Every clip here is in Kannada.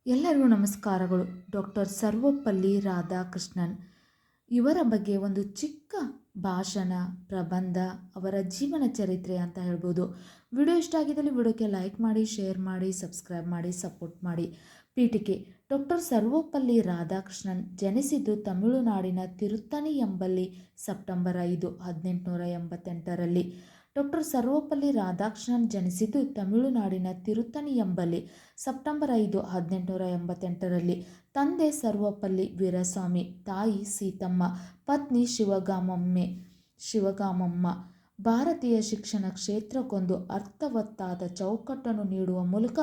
ಎಲ್ಲರಿಗೂ ನಮಸ್ಕಾರಗಳು. ಡಾಕ್ಟರ್ ಸರ್ವಪಲ್ಲಿ ರಾಧಾಕೃಷ್ಣನ್ ಇವರ ಬಗ್ಗೆ ಒಂದು ಚಿಕ್ಕ ಭಾಷಣ, ಪ್ರಬಂಧ, ಅವರ ಜೀವನ ಚರಿತ್ರೆ ಅಂತ ಹೇಳ್ಬೋದು. ವಿಡಿಯೋ ಇಷ್ಟ ಆಗಿದ್ದಲ್ಲಿ ವಿಡಿಯೋಕ್ಕೆ ಲೈಕ್ ಮಾಡಿ, ಶೇರ್ ಮಾಡಿ, ಸಬ್ಸ್ಕ್ರೈಬ್ ಮಾಡಿ, ಸಪೋರ್ಟ್ ಮಾಡಿ. ಪೀಠಿಕೆ: ಡಾಕ್ಟರ್ ಸರ್ವಪಲ್ಲಿ ರಾಧಾಕೃಷ್ಣನ್ ಜನಿಸಿದ್ದು ತಮಿಳುನಾಡಿನ ತಿರುತ್ತಣಿ ಎಂಬಲ್ಲಿ ಸೆಪ್ಟೆಂಬರ್ 5, 1888ರಲ್ಲಿ. ಡಾಕ್ಟರ್ ಸರ್ವಪಲ್ಲಿ ರಾಧಾಕೃಷ್ಣನ್ ಜನಿಸಿದ್ದು ತಮಿಳುನಾಡಿನ ತಿರುತ್ತಣಿ ಎಂಬಲ್ಲಿ ಸೆಪ್ಟೆಂಬರ್ 5, 1888ರಲ್ಲಿ. ತಂದೆ ಸರ್ವಪಲ್ಲಿ ವೀರಸ್ವಾಮಿ, ತಾಯಿ ಸೀತಮ್ಮ, ಪತ್ನಿ ಶಿವಗಾಮಮ್ಮ. ಭಾರತೀಯ ಶಿಕ್ಷಣ ಕ್ಷೇತ್ರಕ್ಕೊಂದು ಅರ್ಥವತ್ತಾದ ಚೌಕಟ್ಟನ್ನು ನೀಡುವ ಮೂಲಕ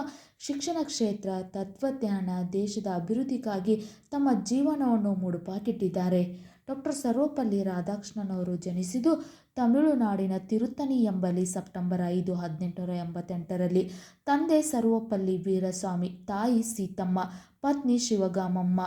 ಶಿಕ್ಷಣ ಕ್ಷೇತ್ರ, ತತ್ವಜ್ಞಾನ, ದೇಶದ ಅಭಿವೃದ್ಧಿಗಾಗಿ ತಮ್ಮ ಜೀವನವನ್ನು ಮುಡುಪಾಗಿಟ್ಟಿದ್ದಾರೆ. ಡಾಕ್ಟರ್ ಸರ್ವಪಲ್ಲಿ ರಾಧಾಕೃಷ್ಣನ್ ಅವರು ಜನಿಸಿದ್ದು ತಮಿಳುನಾಡಿನ ತಿರುತ್ತಣಿ ಎಂಬಲ್ಲಿ ಸೆಪ್ಟೆಂಬರ್ 5, 1888ರಲ್ಲಿ. ತಂದೆ ಸರ್ವಪಲ್ಲಿ ವೀರಸ್ವಾಮಿ, ತಾಯಿ ಸೀತಮ್ಮ, ಪತ್ನಿ ಶಿವಗಾಮಮ್ಮ.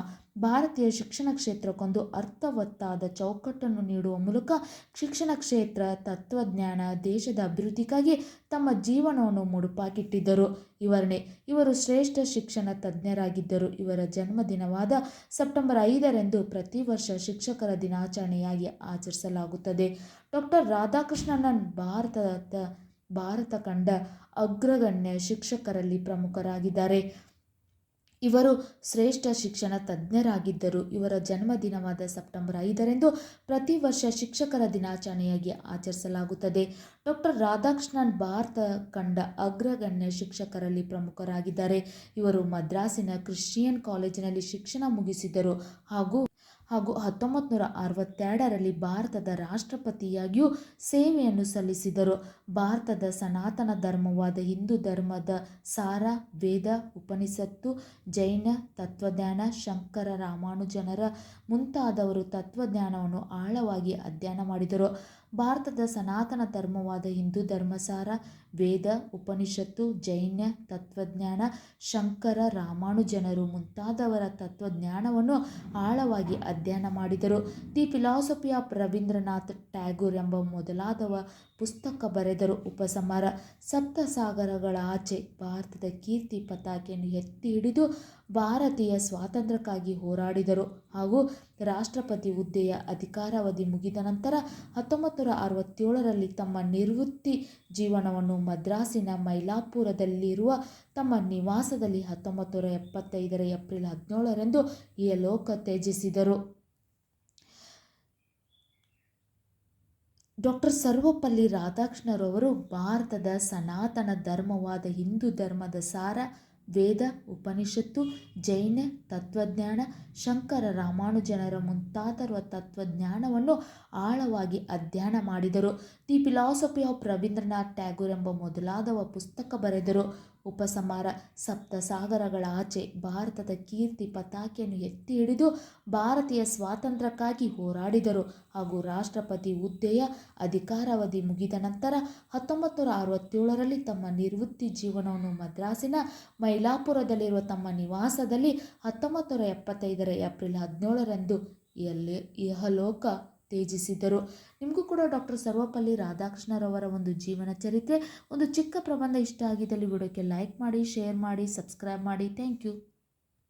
ಭಾರತೀಯ ಶಿಕ್ಷಣ ಕ್ಷೇತ್ರಕ್ಕೊಂದು ಅರ್ಥವತ್ತಾದ ಚೌಕಟ್ಟನ್ನು ನೀಡುವ ಮೂಲಕ ಶಿಕ್ಷಣ ಕ್ಷೇತ್ರ, ತತ್ವಜ್ಞಾನ, ದೇಶದ ಅಭಿವೃದ್ಧಿಗಾಗಿ ತಮ್ಮ ಜೀವನವನ್ನು ಮುಡುಪಾಗಿಟ್ಟಿದ್ದರು. ವಿವರಣೆ: ಇವರು ಶ್ರೇಷ್ಠ ಶಿಕ್ಷಣ ತಜ್ಞರಾಗಿದ್ದರು. ಇವರ ಜನ್ಮದಿನವಾದ ಸೆಪ್ಟೆಂಬರ್ 5ರಂದು ಪ್ರತಿ ವರ್ಷ ಶಿಕ್ಷಕರ ದಿನಾಚರಣೆಯಾಗಿ ಆಚರಿಸಲಾಗುತ್ತದೆ. ಡಾಕ್ಟರ್ ರಾಧಾಕೃಷ್ಣನ್ ಭಾರತ ಕಂಡ ಅಗ್ರಗಣ್ಯ ಶಿಕ್ಷಕರಲ್ಲಿ ಪ್ರಮುಖರಾಗಿದ್ದಾರೆ. ಇವರು ಶ್ರೇಷ್ಠ ಶಿಕ್ಷಣ ತಜ್ಞರಾಗಿದ್ದರು. ಇವರ ಜನ್ಮದಿನವಾದ ಸೆಪ್ಟೆಂಬರ್ 5ರಂದು ಪ್ರತಿ ವರ್ಷ ಶಿಕ್ಷಕರ ದಿನಾಚರಣೆಯಾಗಿ ಆಚರಿಸಲಾಗುತ್ತದೆ. ಡಾಕ್ಟರ್ ರಾಧಾಕೃಷ್ಣನ್ ಭಾರತ ಕಂಡ ಅಗ್ರಗಣ್ಯ ಶಿಕ್ಷಕರಲ್ಲಿ ಪ್ರಮುಖರಾಗಿದ್ದಾರೆ. ಇವರು ಮದ್ರಾಸಿನ ಕ್ರಿಶ್ಚಿಯನ್ ಕಾಲೇಜಿನಲ್ಲಿ ಶಿಕ್ಷಣ ಮುಗಿಸಿದರು ಹಾಗೂ 1962ರಲ್ಲಿ ಭಾರತದ ರಾಷ್ಟ್ರಪತಿಯಾಗಿಯೂ ಸೇವೆಯನ್ನು ಸಲ್ಲಿಸಿದರು. ಭಾರತದ ಸನಾತನ ಧರ್ಮವಾದ ಹಿಂದೂ ಧರ್ಮದ ಸಾರ, ವೇದ, ಉಪನಿಷತ್ತು, ಜೈನ ತತ್ವಜ್ಞಾನ, ಶಂಕರ, ರಾಮಾನುಜನರ ಮುಂತಾದವರು ತತ್ವಜ್ಞಾನವನ್ನು ಆಳವಾಗಿ ಅಧ್ಯಯನ ಮಾಡಿದರು. ಭಾರತದ ಸನಾತನ ಧರ್ಮವಾದ ಹಿಂದೂ ಧರ್ಮಸಾರ, ವೇದ, ಉಪನಿಷತ್ತು, ಜೈನ ತತ್ವಜ್ಞಾನ, ಶಂಕರ, ರಾಮಾನುಜನರು ಮುಂತಾದವರ ತತ್ವಜ್ಞಾನವನ್ನು ಆಳವಾಗಿ ಅಧ್ಯಯನ ಮಾಡಿದರು. The philosophy of Rabindranath Tagore ಎಂಬ ಮೊದಲಾದವ ಪುಸ್ತಕ ಬರೆದರು. ಉಪಸಂಹಾರ: ಸಪ್ತಸಾಗರಗಳ ಆಚೆ ಭಾರತದ ಕೀರ್ತಿ ಪತಾಕೆಯನ್ನು ಎತ್ತಿ ಹಿಡಿದು ಭಾರತೀಯ ಸ್ವಾತಂತ್ರ್ಯಕ್ಕಾಗಿ ಹೋರಾಡಿದರು ಹಾಗೂ ರಾಷ್ಟ್ರಪತಿ ಹುದ್ದೆಯ ಅಧಿಕಾರಾವಧಿ ಮುಗಿದ ನಂತರ 1967ರಲ್ಲಿ ತಮ್ಮ ನಿವೃತ್ತಿ ಜೀವನವನ್ನು ಮದ್ರಾಸಿನ ಮೈಲಾಪುರದಲ್ಲಿರುವ ತಮ್ಮ ನಿವಾಸದಲ್ಲಿ 1975ರ ಏಪ್ರಿಲ್ 17ರಂದು ಇಹಲೋಕ ತ್ಯಜಿಸಿದರು. ಡಾಕ್ಟರ್ ಸರ್ವಪಲ್ಲಿ ರಾಧಾಕೃಷ್ಣರವರು ಭಾರತದ ಸನಾತನ ಧರ್ಮವಾದ ಹಿಂದೂ ಧರ್ಮದ ಸಾರ, ವೇದ, ಉಪನಿಷತ್ತು, ಜೈನ ತತ್ವಜ್ಞಾನ, ಶಂಕರ, ರಾಮಾನುಜನರ ಮುಂತಾದವರ ತತ್ವಜ್ಞಾನವನ್ನು ಆಳವಾಗಿ ಅಧ್ಯಯನ ಮಾಡಿದರು. The philosophy of Rabindranath Tagore ಎಂಬ ಮೊದಲಾದವ ಪುಸ್ತಕ ಬರೆದರು. ಉಪಸಂಹಾರ: ಸಪ್ತಸಾಗರಗಳ ಆಚೆ ಭಾರತದ ಕೀರ್ತಿ ಪತಾಕೆಯನ್ನು ಎತ್ತಿ ಹಿಡಿದು ಭಾರತೀಯ ಸ್ವಾತಂತ್ರ್ಯಕ್ಕಾಗಿ ಹೋರಾಡಿದರು ಹಾಗೂ ರಾಷ್ಟ್ರಪತಿ ಹುದ್ದೆಯ ಅಧಿಕಾರಾವಧಿ ಮುಗಿದ ನಂತರ 1967ರಲ್ಲಿ ತಮ್ಮ ನಿವೃತ್ತಿ ಜೀವನವನ್ನು ಮದ್ರಾಸಿನ ಮೈಲಾಪುರದಲ್ಲಿರುವ ತಮ್ಮ ನಿವಾಸದಲ್ಲಿ 1975ರ ಏಪ್ರಿಲ್ 17ರಂದು ಇಹಲೋಕ ತ್ಯಜಿಸಿದರು. ನಿಮಗೂ ಕೂಡ ಡಾಕ್ಟರ್ ಸರ್ವಪಲ್ಲಿ ರಾಧಾಕೃಷ್ಣರವರ ಒಂದು ಜೀವನ ಚರಿತ್ರೆ, ಒಂದು ಚಿಕ್ಕ ಪ್ರಬಂಧ ಇಷ್ಟ ಆಗಿದ್ದಲ್ಲಿ ವಿಡಿಯೋಕ್ಕೆ ಲೈಕ್ ಮಾಡಿ, ಶೇರ್ ಮಾಡಿ, ಸಬ್ಸ್ಕ್ರೈಬ್ ಮಾಡಿ. Thank you.